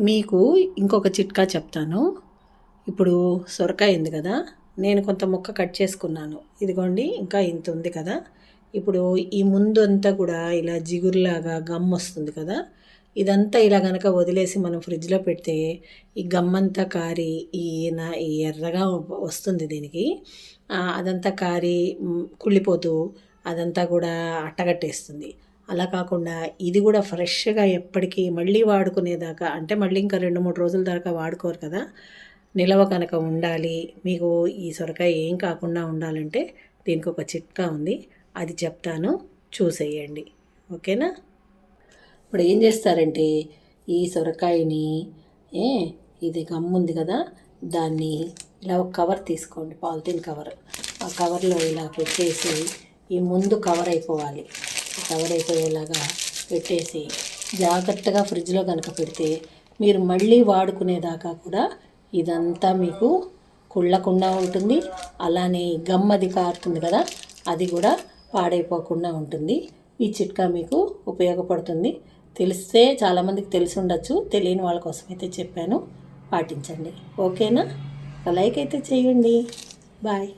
మీకు ఇంకొక చిట్కా చెప్తాను. ఇప్పుడు సొరకాయ ఉంది కదా, నేను కొంత ముక్క కట్ చేసుకున్నాను. ఇదిగోండి, ఇంకా ఇంత ఉంది కదా. ఇప్పుడు ఈ ముందు అంతా కూడా ఇలా జిగురులాగా గమ్ వస్తుంది కదా, ఇదంతా ఇలా కనుక వదిలేసి మనం ఫ్రిడ్జ్లో పెడితే ఈ గమ్మంతా కారి ఈ ఎర్రగా వస్తుంది దీనికి. అదంతా కారి కుళ్ళిపోతూ అదంతా కూడా అట్టగట్టేస్తుంది. అలా కాకుండా ఇది కూడా ఫ్రెష్గా ఎప్పటికీ మళ్ళీ వాడుకునేదాకా, అంటే మళ్ళీ ఇంకా 2-3 రోజుల దాకా వాడుకోరు కదా, నిలవ కనుక ఉండాలి, మీకు ఈ సొరకాయ ఏం కాకుండా ఉండాలంటే దీనికి ఒక చిట్కా ఉంది, అది చెప్తాను, చూసేయండి. ఓకేనా? ఇప్పుడు ఏం చేస్తారంటే ఈ సొరకాయని ఇది గమ్ముంది కదా, దాన్ని ఇలా ఒక కవర్ తీసుకోండి, పాలిథిన్ కవర్. ఆ కవర్లో ఇలా పెట్టేసి ఈ ముందు కవర్ అయిపోవాలి, కవర్ అయిపోయేలాగా పెట్టేసి జాగ్రత్తగా ఫ్రిడ్జ్లో కనుక పెడితే మీరు మళ్ళీ వాడుకునేదాకా కూడా ఇదంతా మీకు కుళ్ళకుండా ఉంటుంది. అలానే గమ్మది కారుతుంది కదా, అది కూడా పాడైపోకుండా ఉంటుంది. ఈ చిట్కా మీకు ఉపయోగపడుతుంది. తెలిస్తే చాలామందికి తెలిసి ఉండొచ్చు, తెలియని వాళ్ళ కోసం అయితే చెప్పాను, పాటించండి. ఓకేనా? లైక్ అయితే చేయండి. బాయ్.